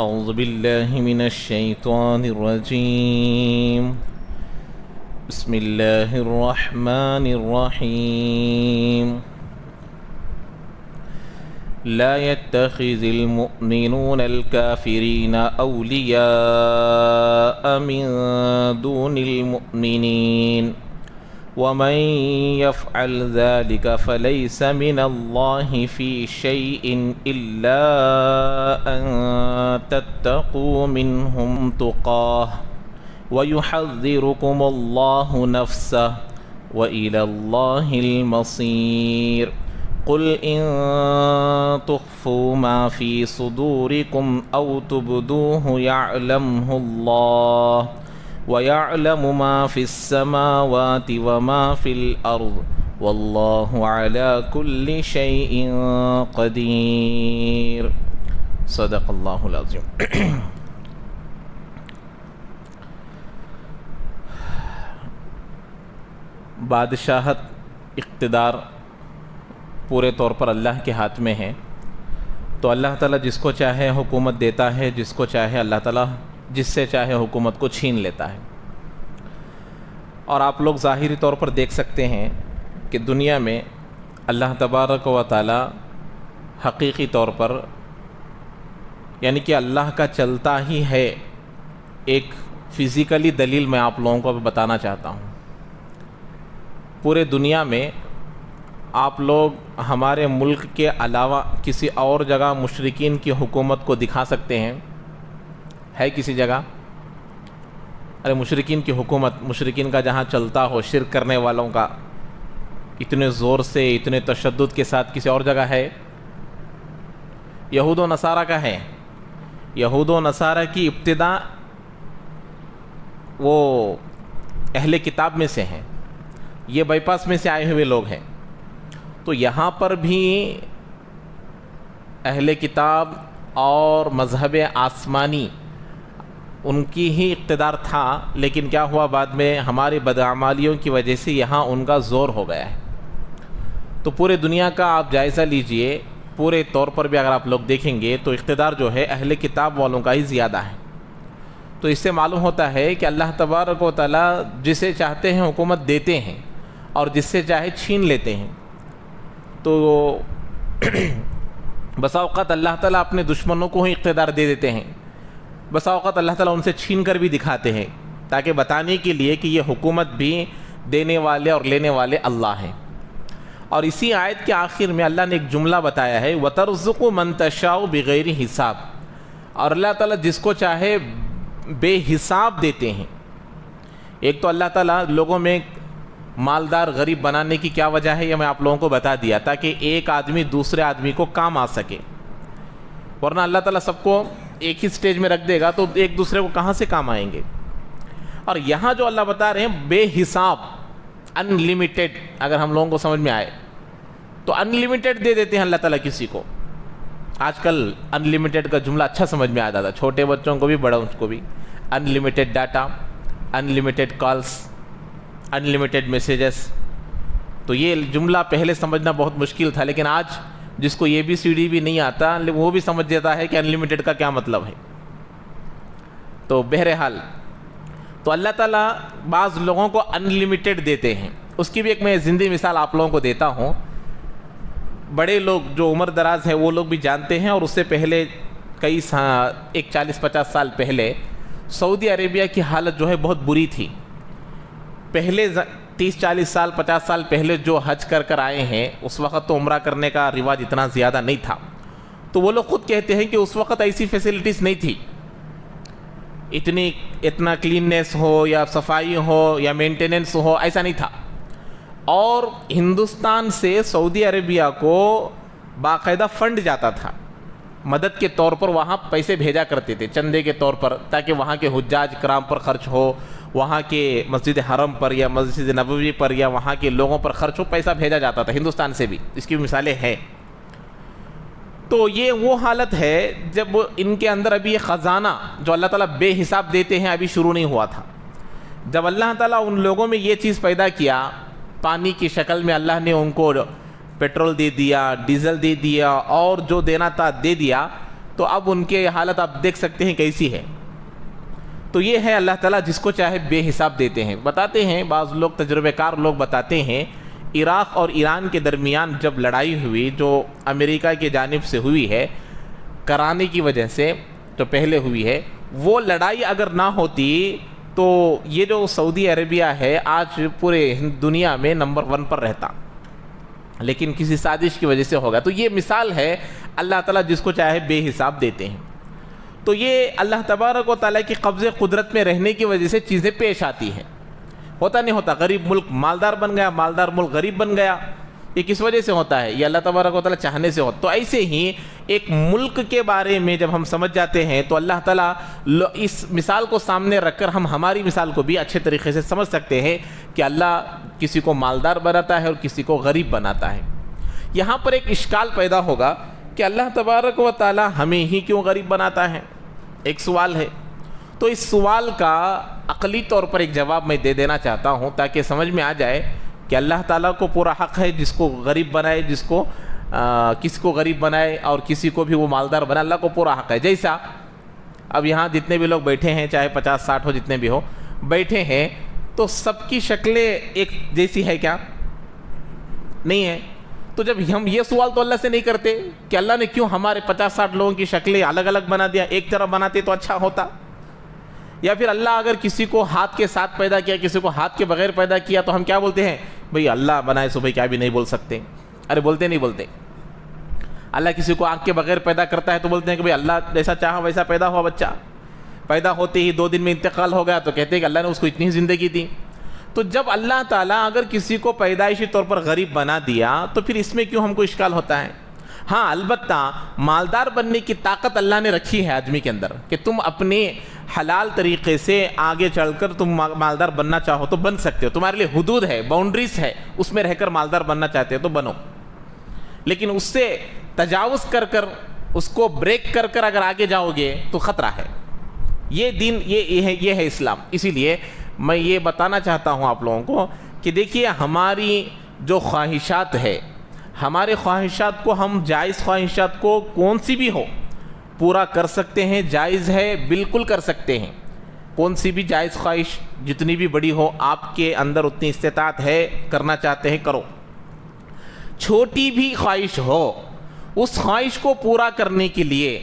أعوذ بالله من الشيطان الرجيم بسم الله الرحمن الرحيم لا يتخذ المؤمنون الكافرين أولياء من دون المؤمنين ومن يفعل ذلك فليس من الله في شيء إلا أن تتقوا منهم تقاه ويحذركم الله نفسه وإلى الله المصير قل إن تخفوا ما في صدوركم أو تبدوه يعلمه الله ويعلم ما في السماوات وما في الأرض والله على كل شيء قدير صدق الله العظيم. بادشاہت اقتدار پورے طور پر اللہ کے ہاتھ میں ہے، تو اللہ تعالیٰ جس کو چاہے حکومت دیتا ہے، جس کو چاہے اللہ تعالیٰ جس سے چاہے حکومت کو چھین لیتا ہے. اور آپ لوگ ظاہری طور پر دیکھ سکتے ہیں کہ دنیا میں اللہ تبارک و تعالی حقیقی طور پر یعنی کہ اللہ کا چلتا ہی ہے. ایک فزیکلی دلیل میں آپ لوگوں کو بتانا چاہتا ہوں. پورے دنیا میں آپ لوگ ہمارے ملک کے علاوہ کسی اور جگہ مشرکین کی حکومت کو دکھا سکتے ہیں؟ ہے کسی جگہ؟ ارے مشرکین کی حکومت، مشرکین کا جہاں چلتا ہو، شرک کرنے والوں کا اتنے زور سے، اتنے تشدد کے ساتھ کسی اور جگہ ہے؟ یہود و نصارہ کا ہے. یہود و نصارہ کی ابتدا وہ اہل کتاب میں سے ہیں، یہ بائی پاس میں سے آئے ہوئے لوگ ہیں. تو یہاں پر بھی اہل کتاب اور مذہب آسمانی ان کی ہی اقتدار تھا، لیکن کیا ہوا بعد میں ہماری بدعمالیوں کی وجہ سے یہاں ان کا زور ہو گیا ہے. تو پورے دنیا کا آپ جائزہ لیجئے، پورے طور پر بھی اگر آپ لوگ دیکھیں گے تو اقتدار جو ہے اہل کتاب والوں کا ہی زیادہ ہے. تو اس سے معلوم ہوتا ہے کہ اللہ تبارک و تعالی جسے چاہتے ہیں حکومت دیتے ہیں اور جس سے چاہے چھین لیتے ہیں. تو بسا اوقات اللہ تعالیٰ اپنے دشمنوں کو ہی اقتدار دے دیتے ہیں، بسا اوقات اللہ تعالیٰ ان سے چھین کر بھی دکھاتے ہیں، تاکہ بتانے کے لیے کہ یہ حکومت بھی دینے والے اور لینے والے اللہ ہیں. اور اسی آیت کے آخر میں اللہ نے ایک جملہ بتایا ہے وَتَرْزُقُ مَن تَشَاءُ بِغَيْرِ حساب، اور اللہ تعالیٰ جس کو چاہے بے حساب دیتے ہیں. ایک تو اللہ تعالیٰ لوگوں میں مالدار غریب بنانے کی کیا وجہ ہے یہ میں آپ لوگوں کو بتا دیا، تاکہ ایک آدمی دوسرے آدمی کو کام آ سکے. ورنہ اللہ تعالیٰ سب کو ایک ہی سٹیج میں رکھ دے گا تو ایک دوسرے کو کہاں سے کام آئیں گے. اور یہاں جو اللہ بتا رہے ہیں بے حساب، ان لمیٹڈ، اگر ہم لوگوں کو سمجھ میں آئے تو ان لمیٹڈ دے دیتے ہیں اللہ تعالیٰ کسی کو. آج کل ان لمیٹڈ کا جملہ اچھا سمجھ میں آتا تھا، چھوٹے بچوں کو بھی بڑوں کو بھی. ان لمیٹڈ ڈاٹا، ان لمیٹڈ کالس، ان لمیٹڈ میسیجز. تو یہ جملہ پہلے سمجھنا بہت مشکل تھا، لیکن آج جس کو یہ بھی سی ڈی بھی نہیں آتا وہ بھی سمجھ جاتا ہے کہ ان لمیٹڈ کا کیا مطلب ہے. تو بہرحال تو اللہ تعالیٰ بعض لوگوں کو ان لمیٹڈ دیتے ہیں. اس کی بھی ایک میں زندہ مثال آپ لوگوں کو دیتا ہوں. بڑے لوگ جو عمر دراز ہیں وہ لوگ بھی جانتے ہیں، اور اس سے پہلے کئی 40-50 سال پہلے سعودی عربیہ کی حالت جو ہے بہت بری تھی. پہلے 30-40 سال 50 سال پہلے جو حج کر آئے ہیں اس وقت تو عمرہ کرنے کا رواج اتنا زیادہ نہیں تھا. تو وہ لوگ خود کہتے ہیں کہ اس وقت ایسی فیسلٹیز نہیں تھی، اتنا کلیننس ہو یا صفائی ہو یا مینٹیننس ہو، ایسا نہیں تھا. اور ہندوستان سے سعودی عربیہ کو باقاعدہ فنڈ جاتا تھا، مدد کے طور پر وہاں پیسے بھیجا کرتے تھے چندے کے طور پر، تاکہ وہاں کے حجاج کرام پر خرچ ہو، وہاں کے مسجد حرم پر یا مسجد نبوی پر یا وہاں کے لوگوں پر خرچ ہو، پیسہ بھیجا جاتا تھا ہندوستان سے بھی. اس کی مثالیں ہیں. تو یہ وہ حالت ہے جب ان کے اندر ابھی یہ خزانہ جو اللہ تعالیٰ بے حساب دیتے ہیں ابھی شروع نہیں ہوا تھا. جب اللہ تعالیٰ ان لوگوں میں یہ چیز پیدا کیا، پانی کی شکل میں اللہ نے ان کو پیٹرول دے دیا، ڈیزل دے دیا، اور جو دینا تھا دے دیا، تو اب ان کے حالت آپ دیکھ سکتے ہیں کیسی ہے۔ تو یہ ہے اللہ تعالیٰ جس کو چاہے بے حساب دیتے ہیں۔ بتاتے ہیں بعض لوگ، تجربہ کار لوگ بتاتے ہیں، عراق اور ایران کے درمیان جب لڑائی ہوئی جو امریکہ کی جانب سے ہوئی ہے کرانے کی وجہ سے، جو پہلے ہوئی ہے، وہ لڑائی اگر نہ ہوتی تو یہ جو سعودی عربیہ ہے آج پورے دنیا میں نمبر 1 پر رہتا، لیکن کسی سازش کی وجہ سے ہوگا۔ تو یہ مثال ہے اللہ تعالیٰ جس کو چاہے بے حساب دیتے ہیں۔ تو یہ اللہ تبارک و تعالیٰ کی قبض قدرت میں رہنے کی وجہ سے چیزیں پیش آتی ہیں۔ ہوتا نہیں ہوتا، غریب ملک مالدار بن گیا، مالدار ملک غریب بن گیا، یہ کس وجہ سے ہوتا ہے؟ یہ اللہ تبارک و تعالیٰ چاہنے سے ہوتا۔ تو ایسے ہی ایک ملک کے بارے میں جب ہم سمجھ جاتے ہیں تو اللہ تعالیٰ اس مثال کو سامنے رکھ کر ہم ہماری مثال کو بھی اچھے طریقے سے سمجھ سکتے ہیں کہ اللہ کسی کو مالدار بناتا ہے اور کسی کو غریب بناتا ہے۔ یہاں پر ایک اشکال پیدا ہوگا کہ اللہ تبارک و تعالیٰ ہمیں ہی کیوں غریب بناتا ہے؟ ایک سوال ہے۔ تو اس سوال کا عقلی طور پر ایک جواب میں دے دینا چاہتا ہوں تاکہ سمجھ میں آ جائے کہ اللہ تعالیٰ کو پورا حق ہے جس کو غریب بنائے، جس کو کسی کو غریب بنائے اور کسی کو بھی وہ مالدار بنائے، اللہ کو پورا حق ہے۔ جیسا اب یہاں جتنے بھی لوگ بیٹھے ہیں، چاہے 50-60 ہو، جتنے بھی ہو بیٹھے ہیں، تو سب کی شکلیں ایک جیسی ہے کیا؟ نہیں ہے۔ تو جب ہم یہ سوال تو اللہ سے نہیں کرتے کہ اللہ نے کیوں ہمارے 50-60 لوگوں کی شکلیں الگ الگ بنا دیا، ایک طرح بناتے تو اچھا ہوتا۔ یا پھر اللہ اگر کسی کو ہاتھ کے ساتھ پیدا کیا، کسی کو ہاتھ کے بغیر پیدا کیا، تو ہم کیا بولتے ہیں؟ بھئی اللہ بنائے سو بھئی کیا بھی نہیں بول سکتے۔ ارے بولتے نہیں بولتے۔ اللہ کسی کو آنکھ کے بغیر پیدا کرتا ہے تو بولتے ہیں کہ بھئی اللہ جیسا چاہا ویسا پیدا ہوا بچہ، پیدا ہوتے ہی 2 دن میں انتقال ہو گیا تو کہتے ہیں کہ اللہ نے اس کو اتنی زندگی دی۔ تو جب اللہ تعالیٰ اگر کسی کو پیدائشی طور پر غریب بنا دیا تو پھر اس میں کیوں ہم کو اشکال ہوتا ہے؟ ہاں البتہ مالدار بننے کی طاقت اللہ نے رکھی ہے آدمی کے اندر کہ تم اپنے حلال طریقے سے آگے چل کر تم مالدار بننا چاہو تو بن سکتے ہو، تمہارے لیے حدود ہے، باؤنڈریز ہے، اس میں رہ کر مالدار بننا چاہتے ہو تو بنو، لیکن اس سے تجاوز کر کر اس کو بریک کر کر اگر آگے جاؤ گے تو خطرہ ہے۔ یہ دین یہ ہے اسلام۔ اسی لیے میں یہ بتانا چاہتا ہوں آپ لوگوں کو کہ دیکھیے ہماری جو خواہشات ہے، ہمارے خواہشات کو ہم جائز خواہشات کو کون سی بھی ہو پورا کر سکتے ہیں، جائز ہے بالکل کر سکتے ہیں۔ کون سی بھی جائز خواہش جتنی بھی بڑی ہو، آپ کے اندر اتنی استطاعت ہے، کرنا چاہتے ہیں کرو۔ چھوٹی بھی خواہش ہو، اس خواہش کو پورا کرنے کے لیے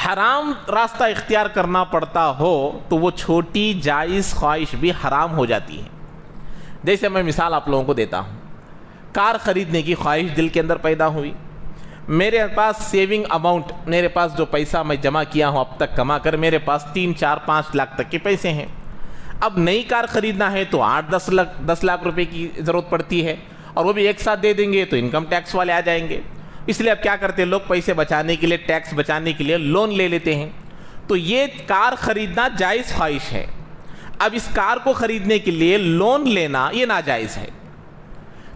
حرام راستہ اختیار کرنا پڑتا ہو تو وہ چھوٹی جائز خواہش بھی حرام ہو جاتی ہے۔ جیسے میں مثال آپ لوگوں کو دیتا ہوں، کار خریدنے کی خواہش دل کے اندر پیدا ہوئی، میرے پاس سیونگ اماؤنٹ، میرے پاس جو پیسہ میں جمع کیا ہوں اب تک کما کر، میرے پاس 3-4-5 لاکھ تک کے پیسے ہیں۔ اب نئی کار خریدنا ہے تو 8-10 لاکھ روپے کی ضرورت پڑتی ہے، اور وہ بھی ایک ساتھ دے دیں گے تو انکم ٹیکس والے آ جائیں گے۔ اس لیے اب کیا کرتے ہیں لوگ؟ پیسے بچانے کے لیے، ٹیکس بچانے کے لیے لون لے لیتے ہیں۔ تو یہ کار خریدنا جائز خواہش ہے۔ اب اس کار کو خریدنے کے لیے لون لینا یہ ناجائز ہے۔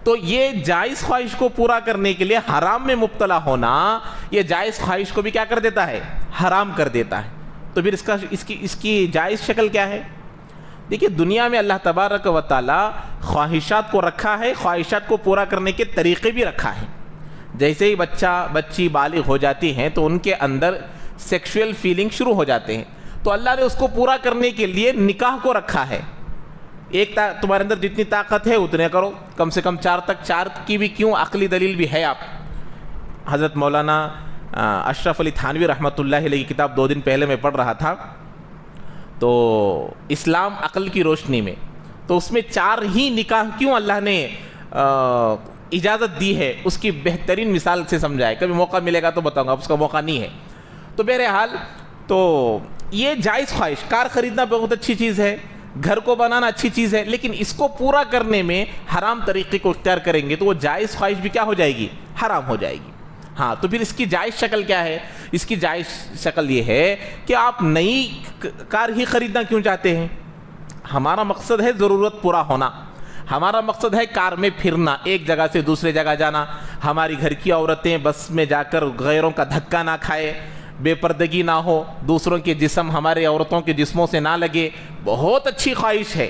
تو یہ جائز خواہش کو پورا کرنے کے لیے حرام میں مبتلا ہونا، یہ جائز خواہش کو بھی کیا کر دیتا ہے؟ حرام کر دیتا ہے۔ تو پھر اس کی جائز شکل کیا ہے؟ دیکھیے دنیا میں اللہ تبارک و تعالی خواہشات کو رکھا ہے، خواہشات کو پورا کرنے کے طریقے بھی رکھا ہے۔ جیسے ہی بچی بالغ ہو جاتی ہیں تو ان کے اندر سیکشول فیلنگ شروع ہو جاتے ہیں، تو اللہ نے اس کو پورا کرنے کے لیے نکاح کو رکھا ہے۔ ایک تمہارے اندر جتنی طاقت ہے اتنے کرو، کم سے کم 4 تک، 4 کی بھی کیوں عقلی دلیل بھی ہے۔ آپ حضرت مولانا اشرف علی تھانوی رحمۃ اللہ علیہ کی کتاب 2 دن پہلے میں پڑھ رہا تھا، تو اسلام عقل کی روشنی میں، تو اس میں 4 ہی نکاح کیوں اللہ نے اجازت دی ہے اس کی بہترین مثال سے سمجھائے۔ کبھی موقع ملے گا تو بتاؤں گا، اس کا موقع نہیں ہے۔ تو بہرحال تو یہ جائز خواہش، کار خریدنا بہت اچھی چیز ہے، گھر کو بنانا اچھی چیز ہے، لیکن اس کو پورا کرنے میں حرام طریقے کو اختیار کریں گے تو وہ جائز خواہش بھی کیا ہو جائے گی؟ حرام ہو جائے گی۔ ہاں تو پھر اس کی جائز شکل کیا ہے؟ اس کی جائز شکل یہ ہے کہ آپ نئی کار ہی خریدنا کیوں چاہتے ہیں؟ ہمارا مقصد ہے ضرورت پورا ہونا، ہمارا مقصد ہے کار میں پھرنا، ایک جگہ سے دوسرے جگہ جانا، ہماری گھر کی عورتیں بس میں جا کر غیروں کا دھکا نہ کھائے، بے پردگی نہ ہو، دوسروں کے جسم ہمارے عورتوں کے جسموں سے نہ لگے، بہت اچھی خواہش ہے۔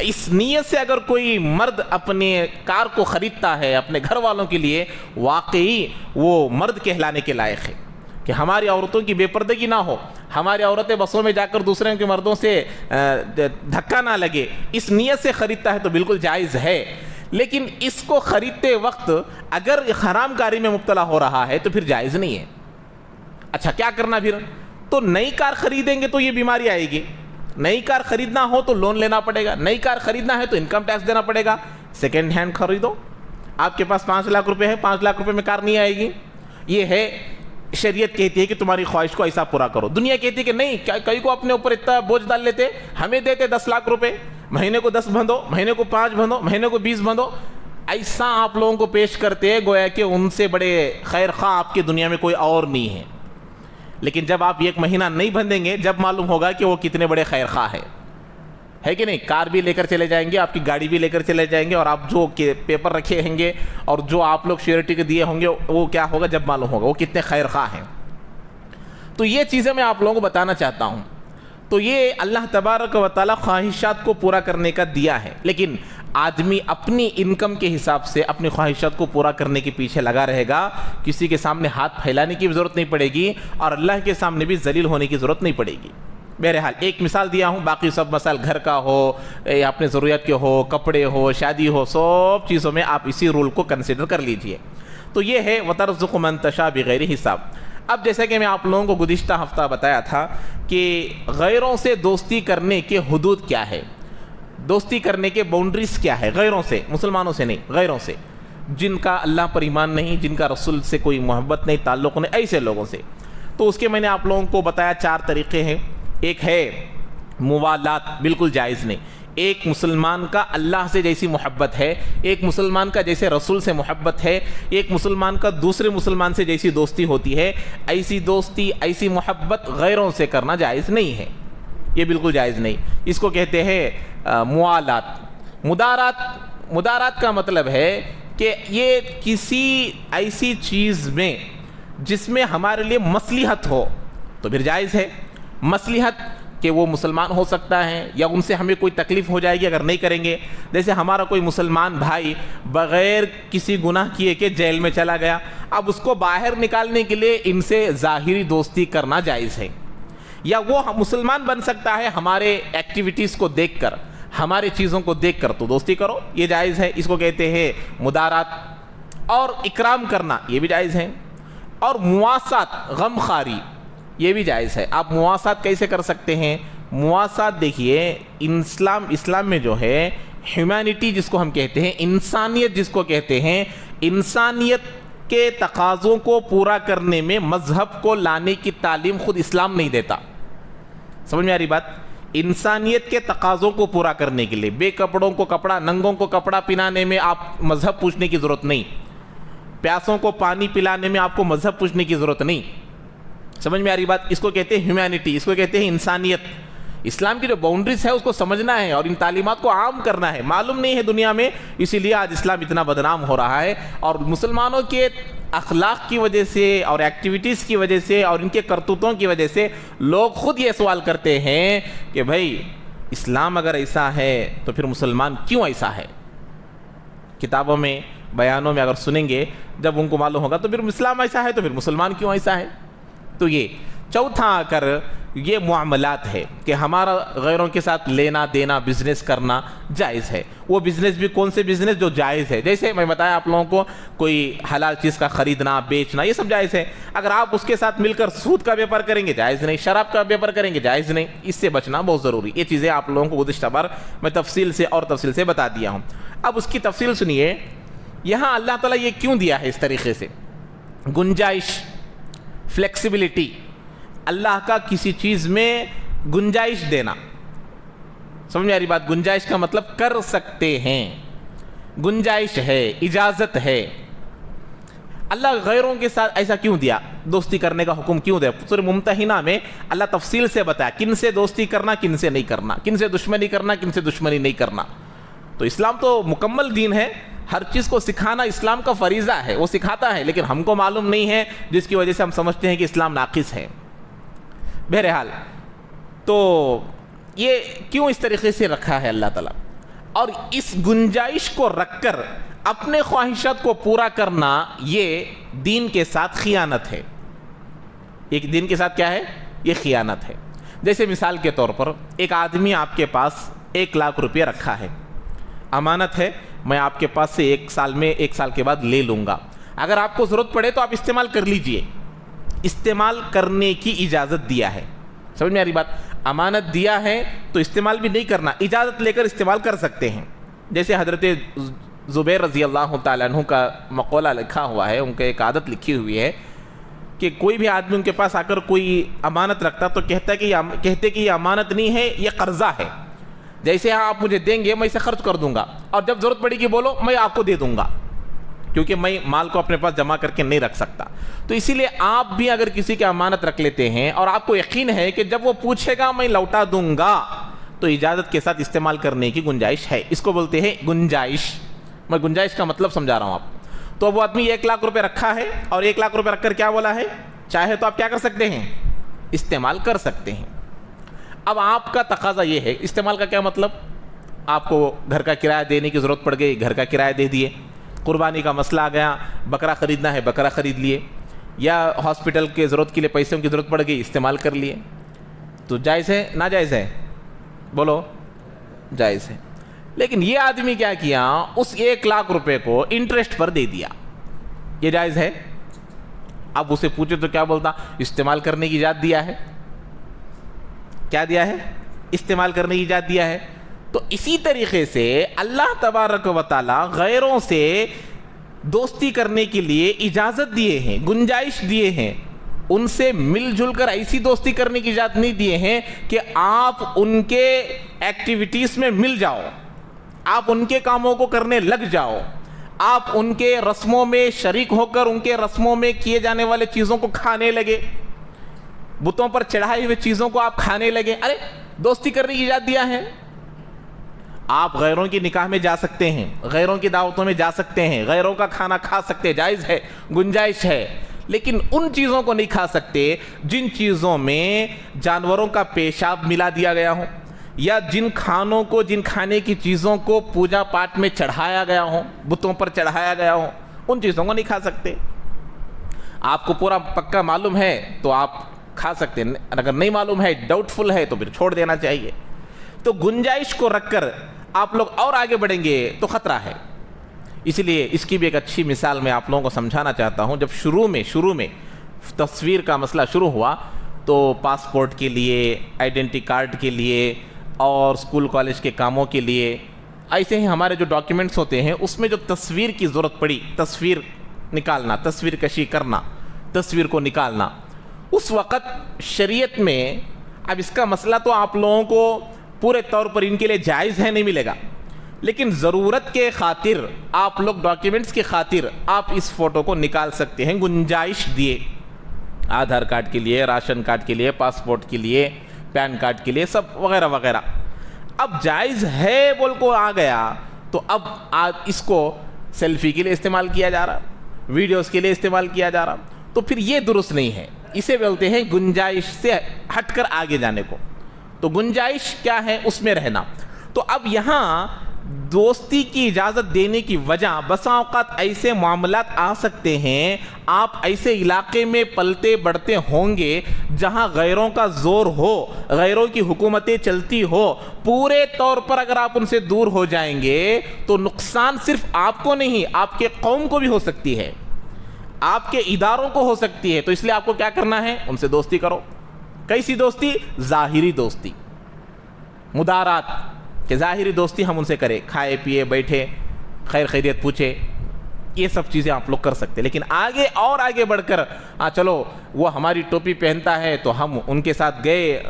اس نیت سے اگر کوئی مرد اپنے کار کو خریدتا ہے اپنے گھر والوں کے لیے، واقعی وہ مرد کہلانے کے لائق ہے۔ کہ ہماری عورتوں کی بے پردگی نہ ہو, ہماری عورتیں بسوں میں جا کر دوسرے کے مردوں سے دھکا نہ لگے, اس نیت سے خریدتا ہے تو بالکل جائز ہے. لیکن اس کو خریدتے وقت اگر حرام کاری میں مبتلا ہو رہا ہے تو پھر جائز نہیں ہے. اچھا کیا کرنا پھر؟ تو نئی کار خریدیں گے تو یہ بیماری آئے گی. نئی کار خریدنا ہو تو لون لینا پڑے گا, نئی کار خریدنا ہے تو انکم ٹیکس دینا پڑے گا. سیکنڈ ہینڈ خریدو, آپ کے پاس 5 لاکھ روپے ہے, 5 لاکھ روپے میں کار نہیں آئے گی. یہ ہے شریعت کہتی ہے کہ تمہاری خواہش کو ایسا پورا کرو. دنیا کہتی ہے کہ نہیں, کئی کو اپنے اوپر اتنا بوجھ ڈال لیتے, ہمیں دیتے 10 لاکھ روپے, مہینے کو 10 بندھو, مہینے کو 5 بندھو, مہینے کو 20 بندھو. ایسا آپ لوگوں کو پیش کرتے ہیں گویا کہ ان سے بڑے خیر خواہ آپ کی دنیا میں کوئی اور نہیں ہے. لیکن جب آپ 1 مہینہ نہیں بندھیں گے, جب معلوم ہوگا کہ وہ کتنے بڑے خیر خواہ ہے کہ نہیں. کار بھی لے کر چلے جائیں گے, آپ کی گاڑی بھی لے کر چلے جائیں گے, اور آپ جو پیپر رکھے ہوں گے اور جو آپ لوگ شیورٹی کے دیے ہوں گے وہ کیا ہوگا جب معلوم ہوگا وہ کتنے خیر خواہ ہیں. تو یہ چیزیں میں آپ لوگوں کو بتانا چاہتا ہوں. تو یہ اللہ تبارک و تعالیٰ خواہشات کو پورا کرنے کا دیا ہے, لیکن آدمی اپنی انکم کے حساب سے اپنی خواہشات کو پورا کرنے کے پیچھے لگا رہے گا. کسی کے سامنے ہاتھ پھیلانے کی ضرورت نہیں پڑے گی, اور اللہ کے سامنے بھی ذلیل ہونے کی ضرورت نہیں پڑے گی. بہرحال ایک مثال دیا ہوں, باقی سب مسائل گھر کا ہو, اپنے ضروریات کے ہو, کپڑے ہو, شادی ہو, سب چیزوں میں آپ اسی رول کو کنسیڈر کر لیجئے. تو یہ ہے وَتَرْزُقُ مَن تَشَاءُ بِغَيْرِ حساب. اب جیسا کہ میں آپ لوگوں کو گزشتہ ہفتہ بتایا تھا کہ غیروں سے دوستی کرنے کے حدود کیا ہے, دوستی کرنے کے باؤنڈریز کیا ہے. غیروں سے, مسلمانوں سے نہیں, غیروں سے, جن کا اللہ پر ایمان نہیں, جن کا رسول سے کوئی محبت نہیں, تعلق نہیں, ایسے لوگوں سے. تو اس کے میں نے آپ لوگوں کو بتایا 4 طریقے ہیں. ایک ہے موالات, بالکل جائز نہیں. ایک مسلمان کا اللہ سے جیسی محبت ہے, ایک مسلمان کا جیسے رسول سے محبت ہے, ایک مسلمان کا دوسرے مسلمان سے جیسی دوستی ہوتی ہے, ایسی دوستی, ایسی محبت غیروں سے کرنا جائز نہیں ہے. یہ بالکل جائز نہیں. اس کو کہتے ہیں موالات. مدارات کا مطلب ہے کہ یہ کسی ایسی چیز میں جس میں ہمارے لیے مصلحت ہو تو پھر جائز ہے. مصلحت کہ وہ مسلمان ہو سکتا ہے یا ان سے ہمیں کوئی تکلیف ہو جائے گی اگر نہیں کریں گے. جیسے ہمارا کوئی مسلمان بھائی بغیر کسی گناہ کیے کہ جیل میں چلا گیا, اب اس کو باہر نکالنے کے لیے ان سے ظاہری دوستی کرنا جائز ہے. یا وہ مسلمان بن سکتا ہے ہمارے ایکٹیویٹیز کو دیکھ کر, ہمارے چیزوں کو دیکھ کر, تو دوستی کرو, یہ جائز ہے. اس کو کہتے ہیں مدارات. اور اکرام کرنا یہ بھی جائز ہے. اور مواسات, غم خواری, یہ بھی جائز ہے. آپ مواسات کیسے کر سکتے ہیں؟ مواسات دیکھیے, اسلام میں جو ہے ہیومینٹی جس کو ہم کہتے ہیں, انسانیت جس کو کہتے ہیں, انسانیت کے تقاضوں کو پورا کرنے میں مذہب کو لانے کی تعلیم خود اسلام نہیں دیتا. سمجھ میں آ رہی بات؟ انسانیت کے تقاضوں کو پورا کرنے کے لیے بے کپڑوں کو کپڑا, ننگوں کو کپڑا پہنانے میں آپ مذہب پوچھنے کی ضرورت نہیں. پیاسوں کو پانی پلانے میں آپ کو مذہب پوچھنے کی ضرورت نہیں. سمجھ میں آ رہی بات؟ اس کو کہتے ہیں ہیومینٹی, اس کو کہتے ہیں انسانیت. اسلام کی جو باؤنڈریز ہے اس کو سمجھنا ہے اور ان تعلیمات کو عام کرنا ہے. معلوم نہیں ہے دنیا میں, اسی لیے آج اسلام اتنا بدنام ہو رہا ہے. اور مسلمانوں کے اخلاق کی وجہ سے اور ایکٹیویٹیز کی وجہ سے اور ان کے کرتوتوں کی وجہ سے لوگ خود یہ سوال کرتے ہیں کہ بھائی اسلام اگر ایسا ہے تو پھر مسلمان کیوں ایسا ہے. کتابوں میں, بیانوں میں اگر سنیں گے, جب ان کو معلوم ہوگا تو پھر اسلام ایسا ہے تو پھر مسلمان کیوں ایسا ہے. تو یہ چوتھا آ کر یہ معاملات ہے کہ ہمارا غیروں کے ساتھ لینا دینا, بزنس کرنا جائز ہے. وہ بزنس بھی کون سے بزنس جو جائز ہے, جیسے میں بتایا آپ لوگوں کو, کوئی حلال چیز کا خریدنا بیچنا یہ سب جائز ہے. اگر آپ اس کے ساتھ مل کر سود کا بیپار کریں گے جائز نہیں, شراب کا بیپار کریں گے جائز نہیں. اس سے بچنا بہت ضروری. یہ چیزیں آپ لوگوں کو گزشتہ بار میں تفصیل سے بتا دیا ہوں. اب اس کی تفصیل سنیے. یہاں اللہ تعالیٰ یہ کیوں دیا ہے اس طریقے سے گنجائش, فلیکسیبلٹی, اللہ کا کسی چیز میں گنجائش دینا. سمجھ میں آ رہی بات؟ گنجائش کا مطلب کر سکتے ہیں, گنجائش ہے, اجازت ہے. اللہ غیروں کے ساتھ ایسا کیوں دیا, دوستی کرنے کا حکم کیوں دیا؟ سورہ ممتحنہ میں اللہ تفصیل سے بتایا کن سے دوستی کرنا, کن سے نہیں کرنا, کن سے دشمنی کرنا, کن سے دشمنی نہیں کرنا. تو اسلام تو مکمل دین ہے, ہر چیز کو سکھانا اسلام کا فریضہ ہے, وہ سکھاتا ہے, لیکن ہم کو معلوم نہیں ہے جس کی وجہ سے ہم سمجھتے ہیں کہ اسلام ناقص ہے. بہرحال تو یہ کیوں اس طریقے سے رکھا ہے اللہ تعالیٰ, اور اس گنجائش کو رکھ کر اپنے خواہشات کو پورا کرنا یہ دین کے ساتھ خیانت ہے. ایک دین کے ساتھ کیا ہے؟ یہ خیانت ہے۔ جیسے مثال کے طور پر ایک آدمی آپ کے پاس 1 لاکھ روپیہ رکھا ہے، امانت ہے، میں آپ کے پاس سے 1 سال کے بعد لے لوں گا، اگر آپ کو ضرورت پڑے تو آپ استعمال کر لیجئے، استعمال کرنے کی اجازت دیا ہے۔ سمجھ میں آ رہی بات؟ امانت دیا ہے تو استعمال بھی نہیں کرنا، اجازت لے کر استعمال کر سکتے ہیں۔ جیسے حضرت زبیر رضی اللہ تعالیٰ عنہ کا مقولہ لکھا ہوا ہے، ان کا ایک عادت لکھی ہوئی ہے کہ کوئی بھی آدمی ان کے پاس آ کر کوئی امانت رکھتا تو کہتے کہ یہ امانت نہیں ہے، یہ قرضہ ہے، جیسے آپ مجھے دیں گے میں اسے خرچ کر دوں گا، اور جب ضرورت پڑے گی بولو میں آپ کو دے دوں گا، کیونکہ میں مال کو اپنے پاس جمع کر کے نہیں رکھ سکتا۔ تو اسی لیے آپ بھی اگر کسی کی امانت رکھ لیتے ہیں اور آپ کو یقین ہے کہ جب وہ پوچھے گا میں لوٹا دوں گا، تو اجازت کے ساتھ استعمال کرنے کی گنجائش ہے۔ اس کو بولتے ہیں گنجائش۔ میں گنجائش کا مطلب سمجھا رہا ہوں آپ۔ تو وہ آدمی 1 لاکھ روپے رکھا ہے اور 1 لاکھ روپے رکھ کر کیا بولا ہے؟ چاہے تو آپ کیا کر سکتے ہیں؟ استعمال کر سکتے ہیں۔ اب آپ کا تقاضا یہ ہے، استعمال کا کیا مطلب؟ آپ کو گھر کا کرایہ دینے کی ضرورت پڑ گئی، گھر کا کرایہ دے دیے، قربانی کا مسئلہ آ گیا، بکرا خریدنا ہے بکرا خرید لیے، یا ہاسپٹل کے ضرورت کے لیے پیسوں کی ضرورت پڑ گئی، استعمال کر لیے، تو جائز ہے ناجائز ہے؟ بولو جائز ہے۔ لیکن یہ آدمی کیا کیا؟ اس 1 لاکھ روپے کو انٹرسٹ پر دے دیا، یہ جائز ہے؟ اب اسے پوچھے تو کیا بولتا؟ استعمال کرنے کی اجازت دیا ہے۔ کیا دیا ہے؟ استعمال کرنے کی اجازت دیا ہے۔ تو اسی طریقے سے اللہ تبارک و تعالی غیروں سے دوستی کرنے کے لیے اجازت دیے ہیں، گنجائش دیے ہیں، ان سے مل جل کر ایسی دوستی کرنے کی اجازت نہیں دیے ہیں کہ آپ ان کے ایکٹیویٹیز میں مل جاؤ، آپ ان کے کاموں کو کرنے لگ جاؤ، آپ ان کے رسموں میں شریک ہو کر ان کے رسموں میں کیے جانے والے چیزوں کو کھانے لگے، بتوں پر چڑھائی ہوئے چیزوں کو آپ کھانے لگے۔ ارے دوستی کرنے کی اجازت دیا ہے۔ آپ غیروں کی نکاح میں جا سکتے ہیں، غیروں کی دعوتوں میں جا سکتے ہیں، غیروں کا کھانا کھا سکتے، جائز ہے، گنجائش ہے، لیکن ان چیزوں کو نہیں کھا سکتے جن چیزوں میں جانوروں کا پیشاب ملا دیا گیا ہو، یا جن کھانے کی چیزوں کو پوجا پاٹ میں چڑھایا گیا ہو، بتوں پر چڑھایا گیا ہو، ان چیزوں کو نہیں کھا سکتے۔ آپ کو پورا پکا معلوم ہے تو آپ کھا سکتے ہیں، اگر نہیں معلوم ہے، ڈاؤٹ فل ہے، تو پھر چھوڑ دینا چاہیے۔ تو گنجائش کو رکھ کر آپ لوگ اور آگے بڑھیں گے تو خطرہ ہے۔ اسی لیے اس کی بھی ایک اچھی مثال میں آپ لوگوں کو سمجھانا چاہتا ہوں۔ جب شروع میں تصویر کا مسئلہ شروع ہوا تو پاسپورٹ کے لیے، آئیڈینٹی کارڈ کے لیے اور اسکول کالج کے کاموں کے لیے، ایسے ہی ہمارے جو ڈاکیومنٹس ہوتے ہیں اس میں جو تصویر کی ضرورت پڑی، تصویر نکالنا، تصویر کشی کرنا، تصویر کو نکالنا، اس وقت شریعت میں اب اس کا مسئلہ تو آپ لوگوں کو پورے طور پر ان کے لیے جائز ہے نہیں ملے گا، لیکن ضرورت کے خاطر آپ لوگ ڈاکیومنٹس کے خاطر آپ اس فوٹو کو نکال سکتے ہیں، گنجائش دیے، آدھار کارڈ کے لیے، راشن کارڈ کے لیے، پاسپورٹ کے لیے، پین کارڈ کے لیے، سب وغیرہ وغیرہ۔ اب جائز ہے بول کو آ گیا تو اب اس کو سیلفی کے لیے استعمال کیا جا رہا، ویڈیوز کے لیے استعمال کیا جا رہا، تو پھر یہ درست نہیں ہے۔ اسے بولتے ہیں گنجائش سے ہٹ کر آگے جانے کو۔ تو گنجائش کیا ہے؟ اس میں رہنا۔ تو اب یہاں دوستی کی اجازت دینے کی وجہ بسا اوقات ایسے معاملات آ سکتے ہیں، آپ ایسے علاقے میں پلتے بڑھتے ہوں گے جہاں غیروں کا زور ہو، غیروں کی حکومتیں چلتی ہو، پورے طور پر اگر آپ ان سے دور ہو جائیں گے تو نقصان صرف آپ کو نہیں، آپ کے قوم کو بھی ہو سکتی ہے، آپ کے اداروں کو ہو سکتی ہے۔ تو اس لیے آپ کو کیا کرنا ہے؟ ان سے دوستی کرو۔ کیسی دوستی؟ ظاہری دوستی، مدارات، کہ ظاہری دوستی ہم ان سے کریں، کھائے پیے بیٹھے، خیر خیریت پوچھے، یہ سب چیزیں آپ لوگ کر سکتے۔ لیکن آگے اور آگے بڑھ کر چلو وہ ہماری ٹوپی پہنتا ہے تو ہم ان کے ساتھ گئے،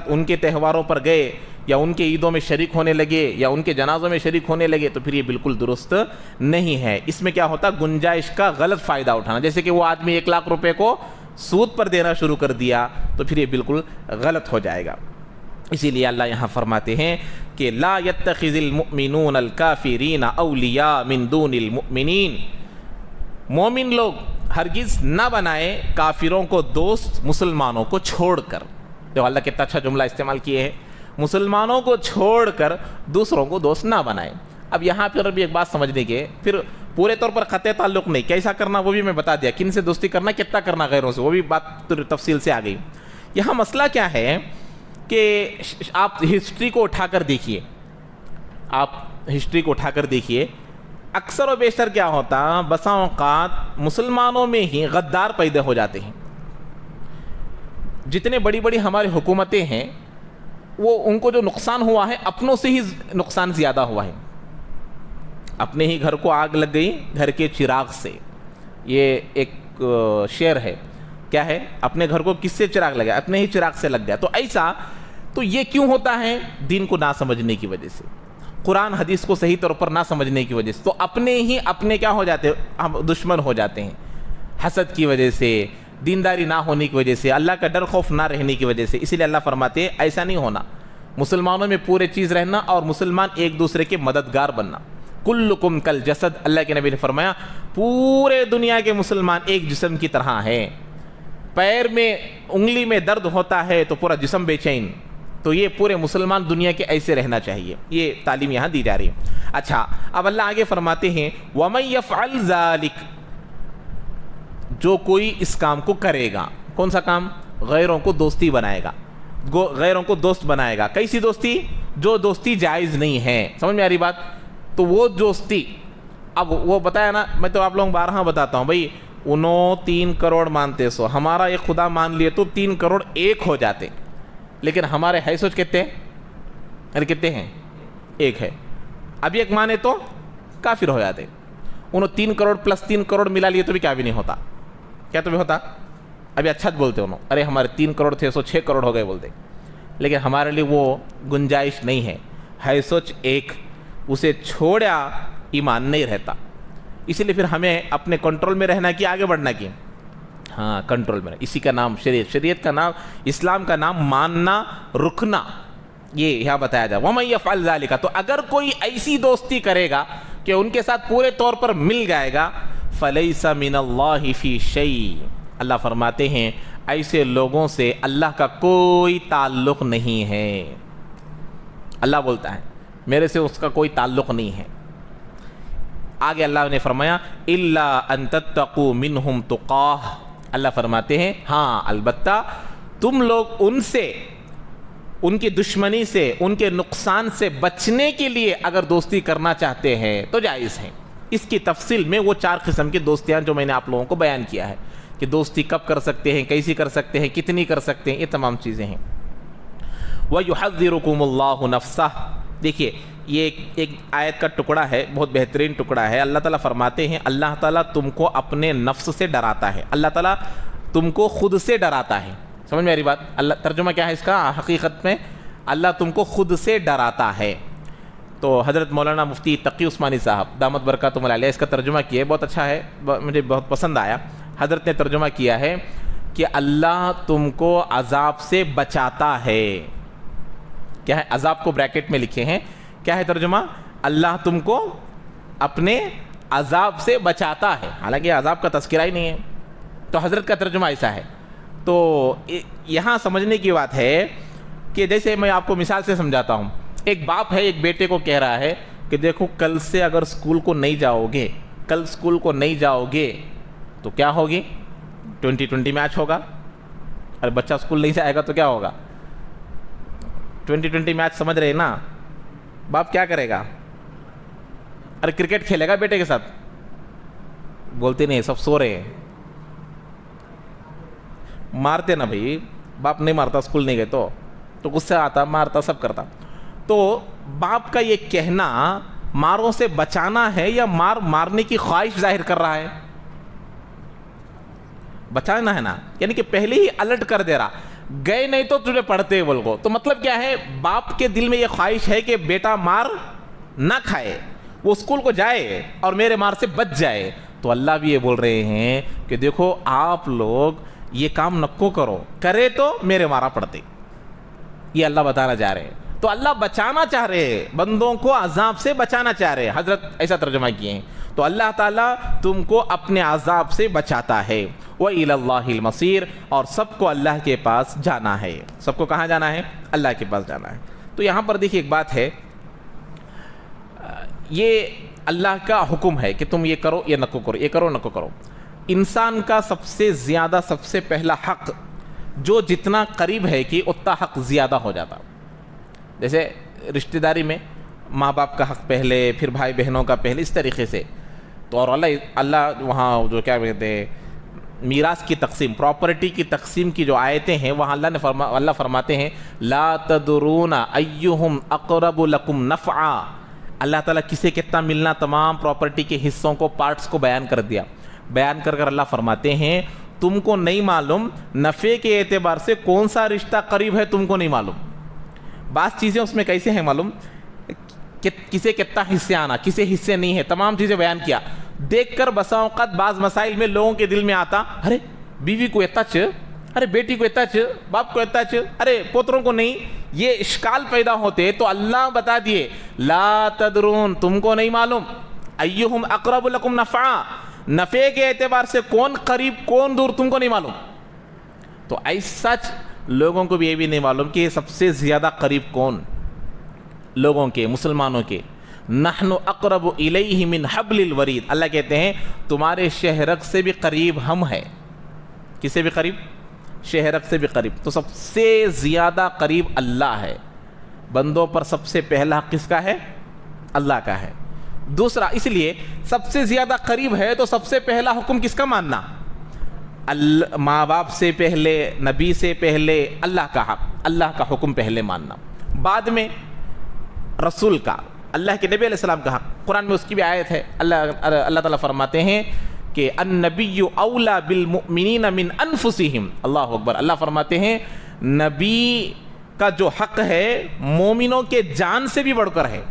ان کے تہواروں پر گئے، یا ان کے عیدوں میں شریک ہونے لگے، یا ان کے جنازوں میں شریک ہونے لگے، تو پھر یہ بالکل درست نہیں ہے۔ اس میں کیا ہوتا؟ گنجائش کا غلط فائدہ اٹھانا۔ جیسے کہ وہ آدمی 1 لاکھ روپے کو سود پر دینا شروع کر دیا تو پھر یہ بالکل غلط ہو جائے گا۔ اسی لیے اللہ یہاں فرماتے ہیں کہ لا يتخذ المؤمنون الکافرین اولیاء من دون المؤمنین، مومن لوگ ہرگز نہ بنائے کافروں کو دوست مسلمانوں کو چھوڑ کر۔ تو اللہ کتنا اچھا جملہ استعمال کیے ہیں، مسلمانوں کو چھوڑ کر دوسروں کو دوست نہ بنائے۔ اب یہاں پر بھی ایک بات سمجھنے کے، پھر پورے طور پر قطع تعلق نہیں، کیسا کرنا وہ بھی میں بتا دیا، کن سے دوستی کرنا، کتنا کرنا غیروں سے، وہ بھی بات تفصیل سے آ گئی۔ یہاں مسئلہ کیا ہے کہ آپ ہسٹری کو اٹھا کر دیکھیے، آپ ہسٹری کو اٹھا کر دیکھیے، اکثر و بیشتر کیا ہوتا، بسا اوقات مسلمانوں میں ہی غدار پیدا ہو جاتے ہیں۔ جتنے بڑی بڑی ہماری حکومتیں ہیں وہ ان کو جو نقصان ہوا ہے اپنوں سے ہی نقصان زیادہ ہوا ہے۔ اپنے ہی گھر کو آگ لگ گئی گھر کے چراغ سے، یہ ایک شعر ہے، کیا ہے، اپنے گھر کو کس سے چراغ لگا، اپنے ہی چراغ سے لگ گیا۔ تو ایسا تو یہ کیوں ہوتا ہے؟ دین کو نہ سمجھنے کی وجہ سے، قرآن حدیث کو صحیح طور پر نہ سمجھنے کی وجہ سے، تو اپنے کیا ہو جاتے ہیں، دشمن ہو جاتے ہیں، حسد کی وجہ سے، دینداری نہ ہونے کی وجہ سے، اللہ کا ڈر خوف نہ رہنے کی وجہ سے۔ اسی لیے اللہ فرماتے ہیں ایسا نہیں ہونا، مسلمانوں میں پورے چیز رہنا اور مسلمان ایک دوسرے کے مددگار بننا۔ کلکم کل جسد، اللہ کے نبی نے فرمایا پورے دنیا کے مسلمان ایک جسم کی طرح ہیں، پیر میں انگلی میں درد ہوتا ہے تو پورا جسم بے چین، تو یہ پورے مسلمان دنیا کے ایسے رہنا چاہیے، یہ تعلیم یہاں دی جا رہی ہے۔ اچھا، اب اللہ آگے فرماتے ہیں وَمَن يَفْعَلْ ذَلِكَ، جو کوئی اس کام کو کرے گا، کون سا کام؟ غیروں کو دوستی بنائے گا، غیروں کو دوست بنائے گا۔ کیسی دوستی؟ جو دوستی جائز نہیں ہے، سمجھ میں آ رہی بات؟ تو وہ دوستی، اب وہ بتایا نا، میں تو آپ لوگوں بارہا بتاتا ہوں بھائی، انہوں 3 کروڑ مانتے سو، ہمارا ایک خدا مان لیے تو 3 کروڑ ایک ہو جاتے، لیکن ہمارے ہے سوچ کتنے ہیں؟ ارے کتنے ہیں؟ ایک ہے، اب ایک مانے تو کافر ہو جاتے۔ انہوں 3 کروڑ پلس 3 کروڑ ملا لیے تو بھی کیا بھی نہیں ہوتا، کیا تو بھی ہوتا؟ ابھی اچھا بولتے انہوں، ارے ہمارے 3 کروڑ تھے سو 6 کروڑ ہو گئے بولتے، لیکن ہمارے لیے وہ گنجائش نہیں ہے سوچ ایک، اسے چھوڑا ایمان نہیں رہتا۔ اسی لیے پھر ہمیں اپنے کنٹرول میں رہنا کی، آگے بڑھنا کی، ہاں کنٹرول میں، اسی کا نام شریعت، شریعت کا نام، اسلام کا نام ماننا، رکنا، یہ یہاں بتایا جائے۔ وَمَن يَفْعَلْ ذَلِكَ، تو اگر کوئی ایسی دوستی کرے گا کہ ان کے ساتھ پورے طور پر مل جائے گا، فَلَيْسَ مِنَ اللَّهِ فِي شَيْءٍ، اللہ فرماتے ہیں ایسے لوگوں سے اللہ کا کوئی تعلق نہیں ہے۔ اللہ بولتا ہے میرے سے اس کا کوئی تعلق نہیں ہے۔ آگے اللہ نے فرمایا إِلَّا أَن تَتَّقُوا مِنْهُمْ تُقَاةً، اللہ فرماتے ہیں ہاں البتہ تم لوگ ان سے، ان کی دشمنی سے، ان کے نقصان سے بچنے کے لیے اگر دوستی کرنا چاہتے ہیں تو جائز ہے۔ اس کی تفصیل میں وہ 4 قسم کی دوستیاں جو میں نے آپ لوگوں کو بیان کیا ہے کہ دوستی کب کر سکتے ہیں، کیسی کر سکتے ہیں، کتنی کر سکتے ہیں، یہ تمام چیزیں ہیں۔ وَيُحَذِّرُكُمُ اللَّهُ نَفْسَهُ، دیکھیے یہ ایک آیت کا ٹکڑا ہے، بہت بہترین ٹکڑا ہے۔ اللہ تعالیٰ فرماتے ہیں اللہ تعالیٰ تم کو اپنے نفس سے ڈراتا ہے، اللہ تعالیٰ تم کو خود سے ڈراتا ہے۔ سمجھ میں آ رہی بات؟ اللہ ترجمہ کیا ہے اس کا حقیقت میں؟ اللہ تم کو خود سے ڈراتا ہے۔ تو حضرت مولانا مفتی تقی عثمانی صاحب دامت برکاتہم علیہ اس کا ترجمہ کیا ہے، بہت اچھا ہے، مجھے بہت پسند آیا۔ حضرت نے ترجمہ کیا ہے کہ اللہ تم کو عذاب سے بچاتا ہے۔ کیا ہے؟ عذاب کو بریکٹ میں لکھے ہیں، کیا ہے ترجمہ؟ اللہ تم کو اپنے عذاب سے بچاتا ہے، حالانکہ عذاب کا تذکرہ ہی نہیں ہے، تو حضرت کا ترجمہ ایسا ہے۔ تو یہاں سمجھنے کی بات ہے کہ جیسے میں آپ کو مثال سے سمجھاتا ہوں، ایک باپ ہے ایک بیٹے کو کہہ رہا ہے کہ دیکھو کل سے اگر اسکول کو نہیں جاؤ گے، کل اسکول کو نہیں جاؤ گے تو کیا ہوگی؟ 2020 میچ ہوگا، اور بچہ اسکول نہیں جائے گا تو کیا ہوگا؟ 2020 میچ سمجھ رہے نا؟ باپ کیا کرے گا؟ ارے کرکٹ کھیلے گا بیٹے کے ساتھ؟ بولتے نہیں، سب سو رہے ہیں۔ مارتے نا بھائی، باپ نہیں مارتا اسکول نہیں گئے تو غصہ آتا، مارتا، سب کرتا۔ تو باپ کا یہ کہنا ماروں سے بچانا ہے یا مارنے کی خواہش ظاہر کر رہا ہے؟ بچانا ہے نا، یعنی کہ پہلے ہی الرٹ کر دے رہا، گئے نہیں تو تجھے پڑھتے بول کو۔ تو مطلب کیا ہے؟ باپ کے دل میں یہ خواہش ہے کہ بیٹا مار نہ کھائے، وہ اسکول کو جائے اور میرے مار سے بچ جائے۔ تو اللہ بھی یہ بول رہے ہیں کہ دیکھو آپ لوگ یہ کام نکو کرو، کرے تو میرے مارا پڑتے، یہ اللہ بتانا چاہ رہے ہیں۔ تو اللہ بچانا چاہ رہے ہیں، بندوں کو عذاب سے بچانا چاہ رہے ہیں، حضرت ایسا ترجمہ کیے ہیں۔ تو اللہ تعالیٰ تم کو اپنے عذاب سے بچاتا ہے۔ وَإِلَى اللَّهِ الْمَصِيرُ، اور سب کو اللہ کے پاس جانا ہے۔ سب کو کہاں جانا ہے؟ اللہ کے پاس جانا ہے۔ تو یہاں پر دیکھیے ایک بات ہے، یہ اللہ کا حکم ہے کہ تم یہ کرو یہ نکو کرو، یہ کرو نکو کرو. انسان کا سب سے زیادہ سب سے پہلا حق جو جتنا قریب ہے کہ اتنا حق زیادہ ہو جاتا. جیسے رشتہ داری میں ماں باپ کا حق پہلے، پھر بھائی بہنوں کا پہلے، اس طریقے سے. تو اور اللہ وہاں جو کیا کہتے ہیں میراث کی تقسیم، پراپرٹی کی تقسیم کی جو آیتیں ہیں وہاں اللہ فرماتے ہیں لا تدرون ایہم اقرب لکم نفعا. اللہ تعالیٰ کسے کتنا ملنا تمام پراپرٹی کے حصوں کو، پارٹس کو بیان کر دیا. بیان کر اللہ فرماتے ہیں تم کو نہیں معلوم نفع کے اعتبار سے کون سا رشتہ قریب ہے، تم کو نہیں معلوم. بعض چیزیں اس میں کیسے ہیں معلوم، کہ کسے کتنا حصے آنا، کسے حصے نہیں ہے، تمام چیزیں بیان کیا. دیکھ کر بسا اوقات بعض مسائل میں لوگوں کے دل میں آتا ارے بیوی کو اتنا ارے بیٹی کو اتنا باپ کو اتنا ارے پوتروں کو نہیں، یہ اشکال پیدا ہوتے. تو اللہ بتا دیے لا تدرون، تم کو نہیں معلوم ایہم اقرب لکم نفعا، نفع کے اعتبار سے کون قریب کون دور تم کو نہیں معلوم. تو ایسا لوگوں کو بھی یہ بھی نہیں معلوم کہ سب سے زیادہ قریب کون لوگوں کے، مسلمانوں کے. نحن اقرب الیہ من حبل الورید، اللہ کہتے ہیں تمہارے شہرک سے بھی قریب ہم ہیں. کس سے بھی قریب؟ شہرک سے بھی قریب. تو سب سے زیادہ قریب اللہ ہے. بندوں پر سب سے پہلا حق کس کا ہے؟ اللہ کا ہے. دوسرا اس لیے سب سے زیادہ قریب ہے تو سب سے پہلا حکم کس کا ماننا؟ ماں باپ سے پہلے، نبی سے پہلے اللہ کا حق، اللہ کا حکم پہلے ماننا، بعد میں رسول کا، اللہ کے نبی علیہ السلام کا حق. قرآن میں اس کی بھی آیت ہے. اللہ تعالیٰ فرماتے ہیں کہ النبی اولا بالمؤمنین من انفسہم. اللہ اکبر. اللہ فرماتے ہیں نبی کا جو حق ہے مومنوں کے جان سے بھی بڑھ کر ہے.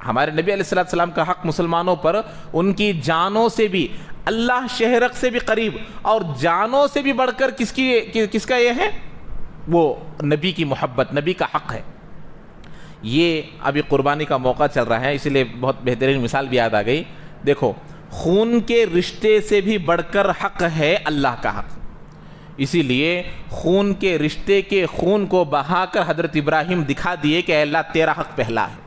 ہمارے نبی علیہ السلام کا حق مسلمانوں پر ان کی جانوں سے بھی، اللہ شہرک سے بھی قریب اور جانوں سے بھی بڑھ کر کس کا یہ ہے؟ وہ نبی کی محبت، نبی کا حق ہے. یہ ابھی قربانی کا موقع چل رہا ہے، اسی لیے بہت بہترین مثال بھی یاد آ گئی. دیکھو خون کے رشتے سے بھی بڑھ کر حق ہے اللہ کا حق. اسی لیے خون کے رشتے کے خون کو بہا کر حضرت ابراہیم دکھا دیے کہ اے اللہ تیرا حق پہلا ہے.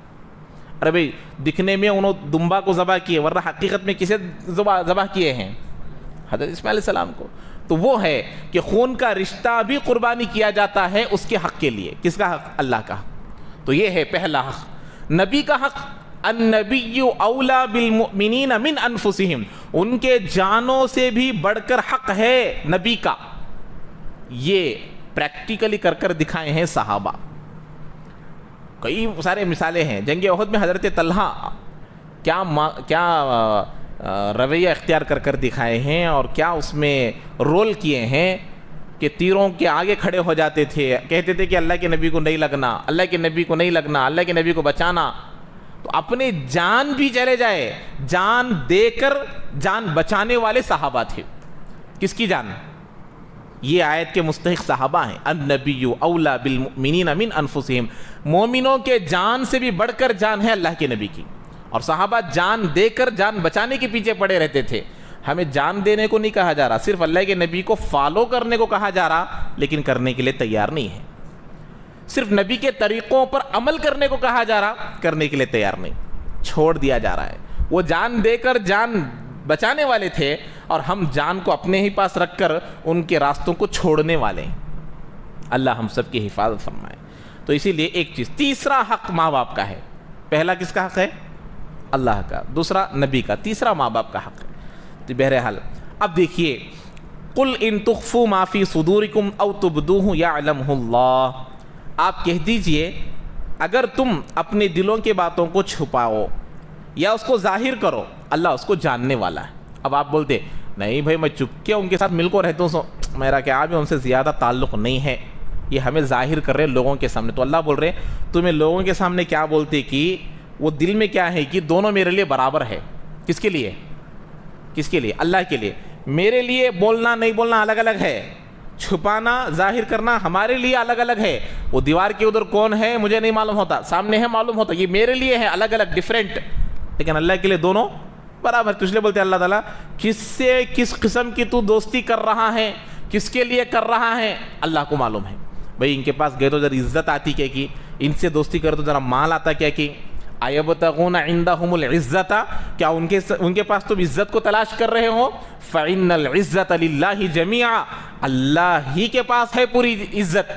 ارے بھئی دکھنے میں انہوں دمبا کو ذبح کیے، ورنہ حقیقت میں کسے ذبح کیے ہیں؟ حضرت اسماعیل علیہ السلام کو. تو وہ ہے کہ خون کا رشتہ بھی قربانی کیا جاتا ہے اس کے حق کے لیے. کس کا حق؟ اللہ کا حق. تو یہ ہے پہلا حق. نبی کا حق النبی اولا بالمؤمنین من انفسہم، ان کے جانوں سے بھی بڑھ کر حق ہے نبی کا. یہ پریکٹیکلی کر کر دکھائے ہیں صحابہ. کئی سارے مثالیں ہیں. جنگ احد میں حضرت طلحہ کیا رویہ اختیار کر کر دکھائے ہیں اور کیا اس میں رول کیے ہیں کہ تیروں کے آگے کھڑے ہو جاتے تھے، کہتے تھے کہ اللہ کے نبی کو نہیں لگنا، اللہ کے نبی کو نہیں لگنا، اللہ کے نبی کو بچانا. تو اپنے جان بھی چلے جائے، جان دے کر جان بچانے والے صحابہ تھے. کس کی جان؟ یہ آیت کے مستحق صحابہ ہیں. النبی اولا بالمؤمنین من انفسہم، مومنوں کے جان سے بھی بڑھ کر جان ہے اللہ کے نبی کی. اور صحابہ جان دے کر جان بچانے کے پیچھے پڑے رہتے تھے. ہمیں جان دینے کو نہیں کہا جا رہا، صرف اللہ کے نبی کو فالو کرنے کو کہا جا رہا، لیکن کرنے کے لیے تیار نہیں ہے. صرف نبی کے طریقوں پر عمل کرنے کو کہا جا رہا، کرنے کے لیے تیار نہیں، چھوڑ دیا جا رہا ہے. وہ جان دے کر جان بچانے والے تھے اور ہم جان کو اپنے ہی پاس رکھ کر ان کے راستوں کو چھوڑنے والے ہیں. اللہ ہم سب کی حفاظت فرمائے. تو اسی لیے ایک چیز، تیسرا حق ماں باپ کا ہے. پہلا کس کا حق ہے؟ اللہ کا. دوسرا نبی کا. تیسرا ماں باپ کا حق ہے. تو بہرحال اب دیکھیے قل ان تخفوا ما فی صدورکم او تبدوہ یعلمہ اللہ، آپ کہہ دیجئے اگر تم اپنے دلوں کے باتوں کو چھپاؤ یا اس کو ظاہر کرو، اللہ اس کو جاننے والا ہے. اب آپ بولتے نہیں بھائی میں چپ کے ان کے ساتھ مل کو رہتا ہوں، میرا کیا بھی ان سے زیادہ تعلق نہیں ہے، یہ ہمیں ظاہر کر رہے لوگوں کے سامنے. تو اللہ بول رہے تمہیں لوگوں کے سامنے کیا بولتے کہ وہ دل میں کیا ہے کہ دونوں میرے لیے برابر ہے. کس کے لیے؟ کس کے لیے؟ اللہ کے لیے. میرے لیے بولنا نہیں بولنا الگ الگ ہے، چھپانا ظاہر کرنا ہمارے لیے الگ الگ ہے. وہ دیوار کے ادھر کون ہے مجھے نہیں معلوم ہوتا، سامنے ہے معلوم ہوتا، یہ میرے لیے ہے الگ الگ ڈیفرنٹ، لیکن اللہ کے لیے دونوں برابر. تو اس لیے بولتے ہیں اللہ تعالیٰ کس سے کس قسم کی تو دوستی کر رہا ہے، کس کے لیے کر رہا ہے، اللہ کو معلوم ہے. بھئی ان کے پاس گئے تو ذرا عزت آتی کیا کی، ان سے دوستی کر تو ذرا مال آتا کیا کی. ایبتغون عندہم العزت، کیا ان کے پاس تم عزت کو تلاش کر رہے ہو؟ فإن العزت للہ جمیعا، اللہ ہی کے پاس ہے پوری عزت،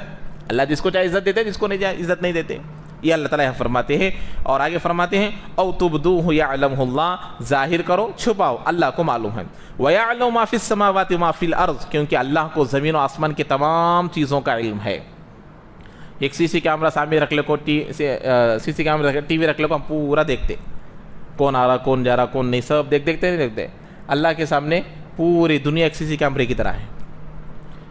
اللہ جس کو چاہے عزت دیتے جس کو نہیں چاہے عزت نہیں دیتے، یہ اللہ تعالیٰ فرماتے ہیں۔ اور آگے فرماتے ہیں او تبدوہ یعلمہ اللہ، ظاہر کرو چھپاؤ اللہ کو معلوم ہے، ویعلم ما فی السماوات ما فی الارض، کیونکہ اللہ کو زمین و آسمان کی تمام چیزوں کا علم ہے۔ ایک سی سی کیمرہ سامنے رکھ لے کو، سی سی کیمرہ ٹی وی رکھ لے کو، ہم پورا دیکھتے کون آ رہا کون جا رہا کون نہیں، سب دیکھتے نہیں دیکھتے۔ اللہ کے سامنے پوری دنیا ایک سی سی کیمرے کی طرح ہے،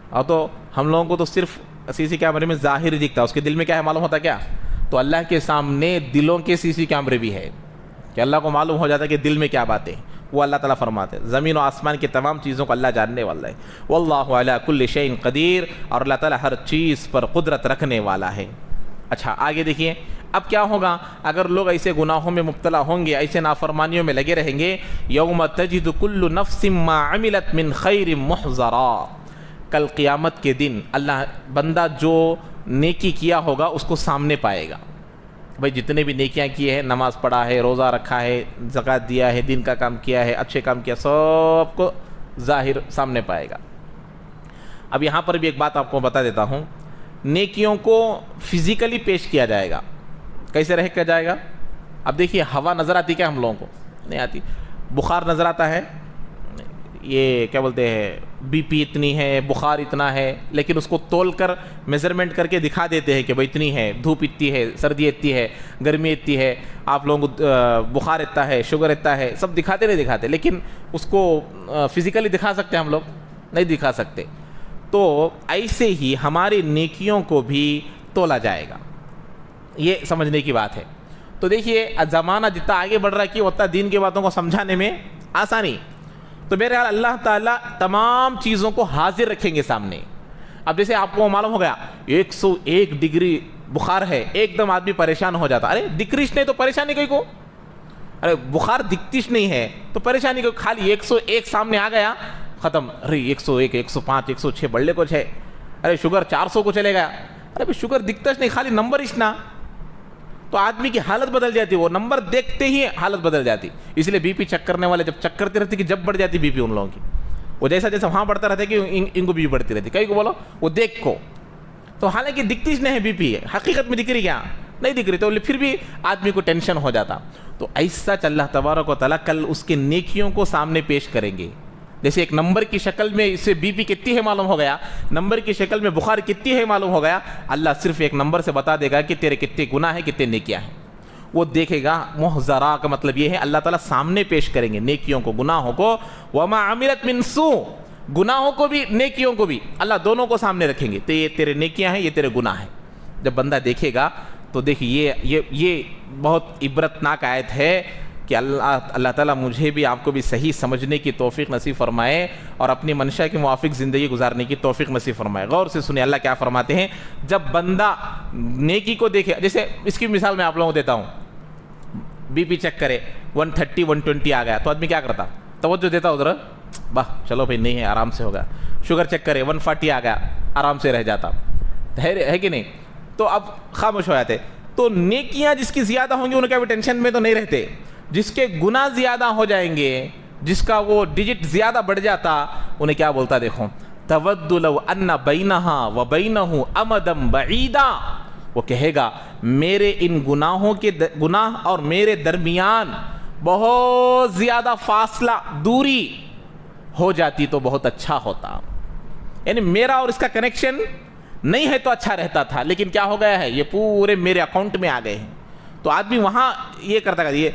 اور تو ہم لوگوں کو تو صرف سی سی کیمرے میں ظاہر ہی دکھتا، اس کے دل میں کیا ہے معلوم ہوتا کیا؟ تو اللہ کے سامنے دلوں کے سی سی کیمرے بھی ہے کہ اللہ کو معلوم ہو جاتا ہے کہ دل میں کیا باتیں، وہ اللہ تعالیٰ فرماتے ہیں۔ زمین و آسمان کی تمام چیزوں کو اللہ جاننے والا ہے۔ واللہ علی کل شیء قدیر، اور اللہ تعالیٰ ہر چیز پر قدرت رکھنے والا ہے۔ اچھا آگے دیکھیے اب کیا ہوگا اگر لوگ ایسے گناہوں میں مبتلا ہوں گے، ایسے نافرمانیوں میں لگے رہیں گے۔ یوم تجد کل نفس ما عملت من خیر محضرا، کل قیامت کے دن اللہ بندہ جو نیکی کیا ہوگا اس کو سامنے پائے گا۔ بھائی جتنے بھی نیکیاں کیے ہیں، نماز پڑھا ہے، روزہ رکھا ہے، زکوٰۃ دیا ہے، دین کا کام کیا ہے، اچھے کام کیا، سب کو ظاہر سامنے پائے گا۔ اب یہاں پر بھی ایک بات آپ کو بتا دیتا ہوں، نیکیوں کو فزیکلی پیش کیا جائے گا۔ کیسے رہ کر جائے گا؟ اب دیکھیے ہوا نظر آتی کیا ہم لوگوں کو؟ نہیں آتی۔ بخار نظر آتا ہے، یہ کیا بولتے ہیں بی پی اتنی ہے، بخار اتنا ہے، لیکن اس کو تول کر میزرمنٹ کر کے دکھا دیتے ہیں کہ بھائی اتنی ہے، دھوپ اتنی ہے، سردی اتنی ہے، گرمی اتنی ہے، آپ لوگوں کو بخار اتنا ہے، شوگر اتنا ہے، سب دکھاتے نہیں دکھاتے، لیکن اس کو فزیکلی دکھا سکتے ہیں ہم لوگ؟ نہیں دکھا سکتے۔ تو ایسے ہی ہماری نیکیوں کو بھی تولا جائے گا، یہ سمجھنے کی بات ہے۔ تو دیکھیے زمانہ جتنا آگے بڑھ رہا ہے کہ اتنا دین کی باتوں کو سمجھانے میں آسانی، تو بہرحال اللہ تعالیٰ تمام چیزوں کو حاضر رکھیں گے سامنے۔ اب جیسے آپ کو معلوم ہو گیا 101 ڈگری بخار ہے، ایک دم آدمی پریشان ہو جاتا، ارے دکھریش نہیں تو پریشانی کوئی کو، ارے بخار دکھتیش نہیں ہے تو پریشانی کوئی، خالی 101 سامنے آ گیا ختم، ارے 101 105 106 بڑھلے کچھ ہے، ارے شوگر 400 کو چلے گیا، ارے شوگر دکھتاش نہیں خالی نمبر اشنا، تو آدمی کی حالت بدل جاتی، وہ نمبر دیکھتے ہی حالت بدل جاتی۔ اس لیے بی پی چیک کرنے والے جب چیک کرتے رہتے کہ جب بڑھ جاتی بی پی ان لوگوں کی، وہ جیسا جیسا وہاں بڑھتا رہتا ہے کہ ان کو بی پی بڑھتی رہتی، کئی کو بولو وہ دیکھ کو، تو حالانکہ دکھتی نہیں ہے بی پی، حقیقت میں دکھ رہی کیا؟ نہیں دکھ رہی، تو پھر بھی آدمی کو ٹینشن ہو جاتا۔ تو ایسا اللہ تبارک و تعالیٰ کل اس کے نیکیوں کو سامنے پیش کریں گے، جیسے ایک نمبر کی شکل میں اس سے بی پی کتنی ہے معلوم ہو گیا، نمبر کی شکل میں بخار کتنی ہے معلوم ہو گیا، اللہ صرف ایک نمبر سے بتا دے گا کہ تیرے کتنے گناہ ہیں کتنے نیکیاں ہیں، وہ دیکھے گا۔ محضرا کا مطلب یہ ہے اللہ تعالیٰ سامنے پیش کریں گے نیکیوں کو گناہوں کو، وما عملت من سوء، گناہوں کو بھی نیکیوں کو بھی اللہ دونوں کو سامنے رکھیں گے، تو یہ تیرے نیکیاں ہیں، یہ تیرے گناہ ہیں۔ جب بندہ دیکھے گا تو دیکھیے یہ بہت عبرتناک آیت ہے کہ اللہ تعالیٰ مجھے بھی آپ کو بھی صحیح سمجھنے کی توفیق نصیب فرمائے اور اپنی منشا کے موافق زندگی گزارنے کی توفیق نصیب فرمائے۔ غور سے سنیں اللہ کیا فرماتے ہیں، جب بندہ نیکی کو دیکھے، جیسے اس کی مثال میں آپ لوگوں کو دیتا ہوں، بی پی چیک کرے 130 120 آ گیا تو آدمی کیا کرتا؟ توجہ دیتا ادھر، واہ چلو بھائی نہیں ہے آرام سے ہوگا۔ شوگر چیک کرے 140 آ گیا، آرام سے رہ جاتا، ہے کہ نہیں؟ تو اب خاموش ہو جاتے۔ تو نیکیاں جس کی زیادہ ہوں گی ان کا بھی ٹینشن میں تو نہیں رہتے، جس کے گناہ زیادہ ہو جائیں گے، جس کا وہ ڈیجٹ زیادہ بڑھ جاتا، انہیں کیا بولتا دیکھو، تود لو ان بینہا و بینہ امدا بعیدا، وہ کہے گا میرے ان گناہ اور میرے درمیان بہت زیادہ فاصلہ دوری ہو جاتی تو بہت اچھا ہوتا، یعنی میرا اور اس کا کنیکشن نہیں ہے تو اچھا رہتا تھا، لیکن کیا ہو گیا ہے یہ پورے میرے اکاؤنٹ میں آ گئے ہیں۔ تو آدمی وہاں یہ کرتا گا، یہ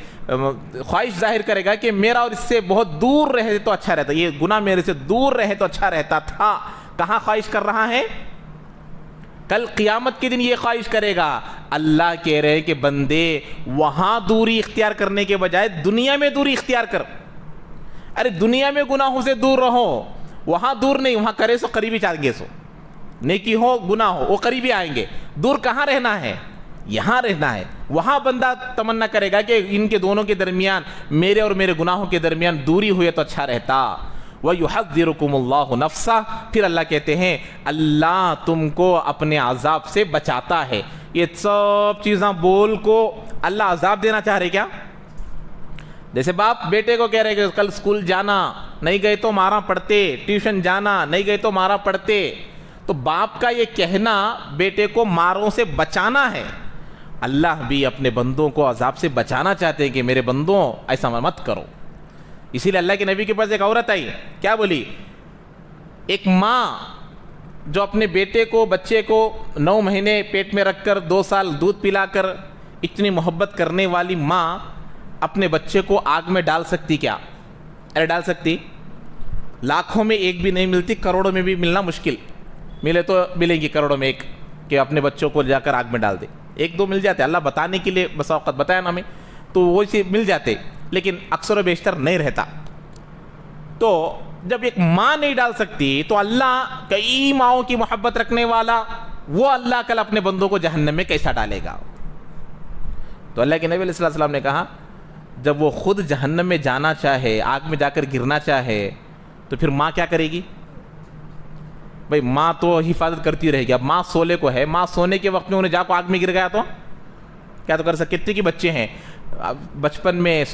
خواہش ظاہر کرے گا کہ میرا اور اس سے بہت دور رہے تو اچھا رہتا، یہ گناہ میرے سے دور رہے تو اچھا رہتا تھا۔ کہاں خواہش کر رہا ہے؟ کل قیامت کے دن یہ خواہش کرے گا۔ اللہ کہہ رہے کہ بندے وہاں دوری اختیار کرنے کے بجائے دنیا میں دوری اختیار کر، ارے دنیا میں گناہوں سے دور رہو، وہاں دور نہیں، وہاں کرے سو قریبی چاہ گے، سو نیکی ہو گناہ ہو وہ قریبی آئیں گے، دور کہاں رہنا ہے؟ یہاں رہنا ہے۔ وہاں بندہ تمنا کرے گا کہ ان کے دونوں کے درمیان، میرے اور میرے گناہوں کے درمیان دوری ہوئے تو اچھا رہتا۔ وَيُحَذِّرُكُمُ اللَّهُ نَفْسَهُ، پھر اللہ کہتے ہیں اللہ تم کو اپنے عذاب سے بچاتا ہے، یہ سب چیزاں بول کو اللہ عذاب دینا چاہ رہے کیا؟ جیسے باپ بیٹے کو کہہ رہے کہ کل اسکول جانا، نہیں گئے تو مارا پڑتے، ٹیوشن جانا، نہیں گئے تو مارا پڑتے. تو باپ کا یہ کہنا بیٹے کو ماروں سے بچانا ہے. اللہ بھی اپنے بندوں کو عذاب سے بچانا چاہتے ہیں کہ میرے بندوں ایسا مت کرو. اسی لیے اللہ کے نبی کے پاس ایک عورت آئی، کیا بولی؟ ایک ماں جو اپنے بیٹے کو، بچے کو 9 مہینے پیٹ میں رکھ کر 2 سال دودھ پلا کر اتنی محبت کرنے والی ماں اپنے بچے کو آگ میں ڈال سکتی کیا؟ ارے ڈال سکتی؟ لاکھوں میں ایک بھی نہیں ملتی، کروڑوں میں بھی ملنا مشکل. ملے تو ملیں گی کروڑوں میں ایک کہ اپنے بچوں کو جا کر آگ میں ڈال دے. 1-2 مل جاتے، اللہ بتانے کے لیے بسا اوقات بتایا نا ہمیں، تو وہ سے مل جاتے، لیکن اکثر و بیشتر نہیں رہتا. تو جب ایک ماں نہیں ڈال سکتی تو اللہ کئی ماؤں کی محبت رکھنے والا وہ اللہ کل اپنے بندوں کو جہنم میں کیسا ڈالے گا؟ تو اللہ کے نبی علیہ السلام نے کہا جب وہ خود جہنم میں جانا چاہے، آگ میں جا کر گرنا چاہے، تو پھر ماں کیا کرے گی؟ بھئی ماں تو حفاظت کرتی رہے گی. اب ماں سولے کو ہے، ماں سونے کے وقت میں انہیں جا کو آگ میں گر گیا تو کیا تو کر سکتے؟ کتنے کے بچے ہیں بچپن میں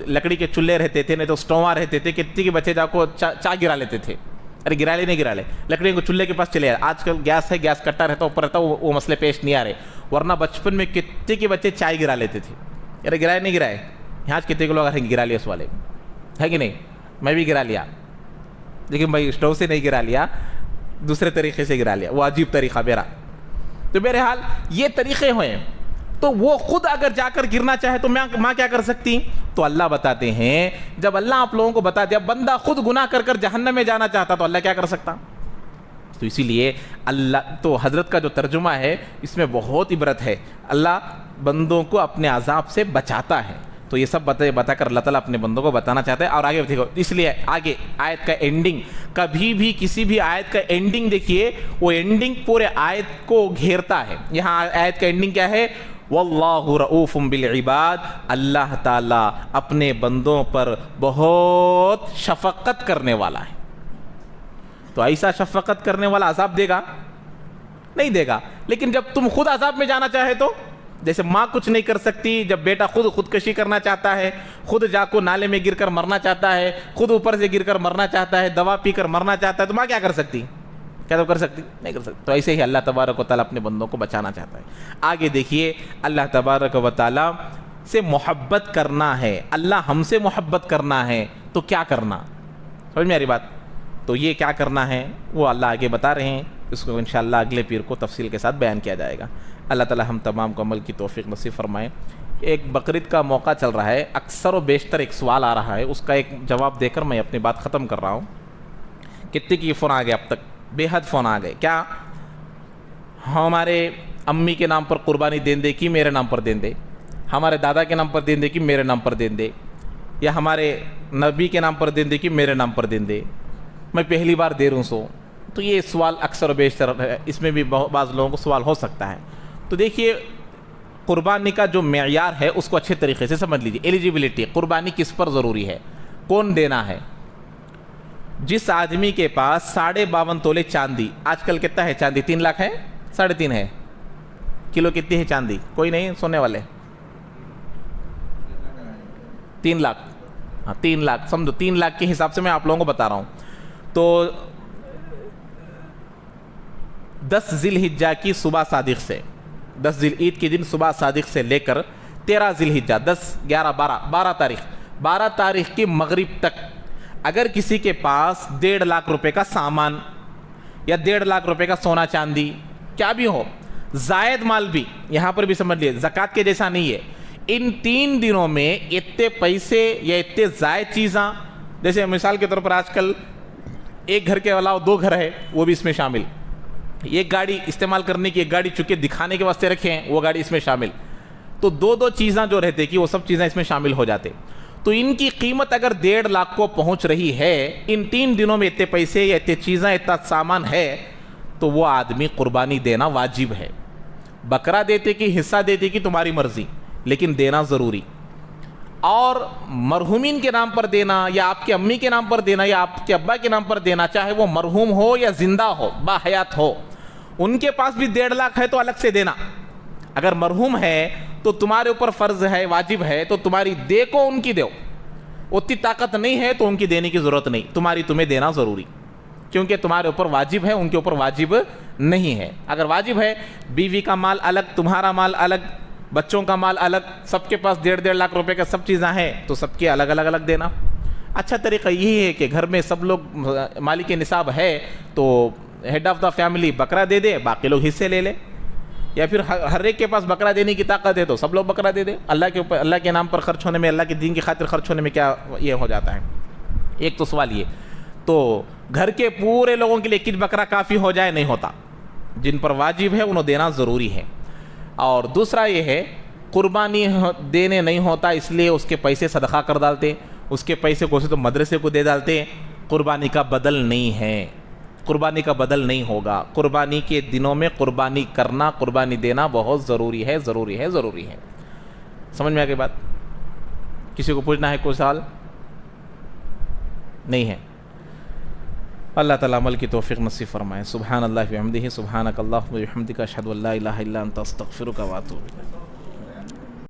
لکڑی کے چولہے رہتے تھے، نہیں تو سٹوواں رہتے تھے، کتنے کے بچے جا کو چاہ گرا لیتے تھے. ارے گرا لے نہیں گرا لے، لکڑی کو چولہے کے پاس چلے جائے. آج کل گیس ہے، گیس کٹا رہتا اوپر رہتا، وہ مسئلے پیش نہیں آ رہے. ورنہ بچپن میں کتنے کے بچے چائے گرا لیتے تھے. ارے گرائے نہیں گرائے؟ یہاں کتنے کے لوگ گرا لیا اس والے ہے کہ نہیں؟ میں بھی گرا لیا، لیکن بھائی اسٹوو سے نہیں گرا لیا، دوسرے طریقے سے گرا لیا، وہ عجیب طریقہ میرا. تو بہرحال یہ طریقے ہوئے. تو وہ خود اگر جا کر گرنا چاہے تو ماں کیا کر سکتی؟ تو اللہ بتاتے ہیں جب اللہ آپ لوگوں کو بتا دیا بندہ خود گناہ کر کر جہنم میں جانا چاہتا تو اللہ کیا کر سکتا؟ تو اسی لیے اللہ تو حضرت کا جو ترجمہ ہے اس میں بہت عبرت ہے. اللہ بندوں کو اپنے عذاب سے بچاتا ہے. تو یہ سب بتا کر اللہ تعالیٰ اپنے بندوں کو بتانا چاہتا ہے. اور آگے دیکھو، اس لیے آگے آیت کا اینڈنگ، کبھی بھی کسی بھی آیت کا اینڈنگ دیکھیے، وہ اینڈنگ پورے آیت کو گھیرتا ہے. یہاں آیت کا اینڈنگ کیا ہے؟ واللہ رؤوف بالعباد، اللہ تعالیٰ اپنے بندوں پر بہت شفقت کرنے والا ہے. تو ایسا شفقت کرنے والا عذاب دے گا؟ نہیں دے گا. لیکن جب تم خود عذاب میں جانا چاہے تو، جیسے ماں کچھ نہیں کر سکتی، جب بیٹا خودکشی کرنا چاہتا ہے، خود جا کو نالے میں گر کر مرنا چاہتا ہے، خود اوپر سے گر کر مرنا چاہتا ہے، دوا پی کر مرنا چاہتا ہے، تو ماں کیا کر سکتی؟ کیا تو کر سکتی؟ نہیں کر سکتی. تو ایسے ہی اللہ تبارک و تعالیٰ اپنے بندوں کو بچانا چاہتا ہے. آگے دیکھیے، اللہ تبارک و تعالیٰ سے محبت کرنا ہے، اللہ ہم سے محبت کرنا ہے تو کیا کرنا؟ سمجھ میں آ رہی بات؟ تو یہ کیا کرنا ہے وہ اللہ آگے بتا رہے ہیں. اس کو انشاءاللہ اگلے پیر کو تفصیل کے ساتھ بیان کیا جائے گا. اللہ تعالیٰ ہم تمام کو عمل کی توفیق نصیب فرمائے. ایک بقرعید کا موقع چل رہا ہے، اکثر و بیشتر ایک سوال آ رہا ہے، اس کا ایک جواب دے کر میں اپنی بات ختم کر رہا ہوں. کتنے کی فون آ گئے اب تک؟ بے حد فون آ گئے. کیا ہمارے امی کے نام پر قربانی دین دے کی میرے نام پر دین دے، ہمارے دادا کے نام پر دین دے کی میرے نام پر دین دے، یا ہمارے نبی کے نام پر دین دے کی میرے نام پر دین دے، میں پہلی بار دے رہا ہوں. تو یہ سوال اکثر و بیشتر ہے، اس میں بھی بعض لوگوں کو سوال ہو سکتا ہے. تو دیکھیے، قربانی کا جو معیار ہے اس کو اچھے طریقے سے سمجھ لیجیے. ایلیجیبلٹی، قربانی کس پر ضروری ہے، کون دینا ہے؟ جس آدمی کے پاس 52.5 تولے چاندی، آج کل کتنا ہے چاندی؟ 3 لاکھ ہے؟ 3.5 ہے کلو؟ کتنی ہے چاندی؟ کوئی نہیں سونے والے؟ 3 لاکھ. ہاں 3 لاکھ سمجھو. 3 لاکھ کے حساب سے میں آپ لوگوں کو بتا رہا ہوں. تو 10 ذی الحجہ کی صبح صادق سے، 10 ذی العید کے دن صبح صادق سے لے کر 13 ذی الحجہ، 10 11 12 تاریخ کی مغرب تک اگر کسی کے پاس 1.5 لاکھ روپے کا سامان یا 1.5 لاکھ روپے کا سونا چاندی کیا بھی ہو، زائد مال بھی، یہاں پر بھی سمجھ لیے زکوٰۃ کے جیسا نہیں ہے. ان 3 دنوں میں اتنے پیسے یا اتنے زائد چیزاں، جیسے مثال کے طور پر آج کل ایک گھر کے علاوہ 2 گھر ہے، وہ بھی اس میں شامل. ایک گاڑی استعمال کرنے کی، ایک گاڑی چونکہ دکھانے کے واسطے رکھے ہیں، وہ گاڑی اس میں شامل. تو 2 چیزاں جو رہتے کہ وہ سب چیزیں اس میں شامل ہو جاتے. تو ان کی قیمت اگر 1.5 لاکھ کو پہنچ رہی ہے، ان 3 دنوں میں اتنے پیسے یا اتنے چیزیں، اتنا سامان ہے، تو وہ آدمی قربانی دینا واجب ہے. بکرا دیتے کہ حصہ دیتے کہ تمہاری مرضی، لیکن دینا ضروری. اور مرحومین کے نام پر دینا، یا آپ کے امی کے نام پر دینا، یا آپ کے ابا کے نام پر دینا، چاہے وہ مرحوم ہو یا زندہ ہو، باحیات ہو، ان کے پاس بھی 1.5 لاکھ ہے تو الگ سے دینا. اگر مرحوم ہے تو تمہارے اوپر فرض ہے، واجب ہے، تو تمہاری دے کو ان کی دو، اتنی طاقت نہیں ہے تو ان کی دینے کی ضرورت نہیں، تمہیں دینا ضروری، کیونکہ تمہارے اوپر واجب ہے، ان کے اوپر واجب نہیں ہے۔ اگر واجب ہے، بیوی کا مال الگ، تمہارا مال الگ، بچوں کا مال الگ، سب کے پاس 1.5 لاکھ روپے کا سب چیزیں ہیں، تو سب کے الگ الگ دینا۔ اچھا طریقہ یہی ہے کہ گھر میں سب لوگ مالک نصاب ہے تو ہیڈ آف دا فیملی بکرا دے دے، باقی لوگ حصے لے لے، یا پھر ہر ایک کے پاس بکرا دینے کی طاقت ہے تو سب لوگ بکرا دے دے۔ اللہ کے نام پر خرچ ہونے میں، اللہ کے دین کی خاطر خرچ ہونے میں کیا یہ ہو جاتا ہے؟ ایک تو سوال یہ، تو گھر کے پورے لوگوں کے لیے کچھ بکرا کافی ہو جائے؟ نہیں ہوتا، جن پر واجب ہے انہیں دینا ضروری ہے۔ اور دوسرا یہ ہے، قربانی دینے نہیں ہوتا اس لیے اس کے پیسے صدقہ کر ڈالتے، اس کے پیسے کو سے تو مدرسے کو دے ڈالتے، قربانی کا بدل نہیں ہے، قربانی کا بدل نہیں ہوگا۔ قربانی کے دنوں میں قربانی کرنا، قربانی دینا بہت ضروری ہے، ضروری ہے، ضروری ہے۔ سمجھ میں آ گئی بات؟ کسی کو پوچھنا ہے کوئی سوال؟ نہیں ہے؟ اللہ تعالیٰ عمل کی توفیق نصیب فرمائے۔ سبحان اللہ و بحمدہ، سبحانک اللہم و بحمدک، اشہد ان لا الہ الا انت، استغفرک و اتوب الیک۔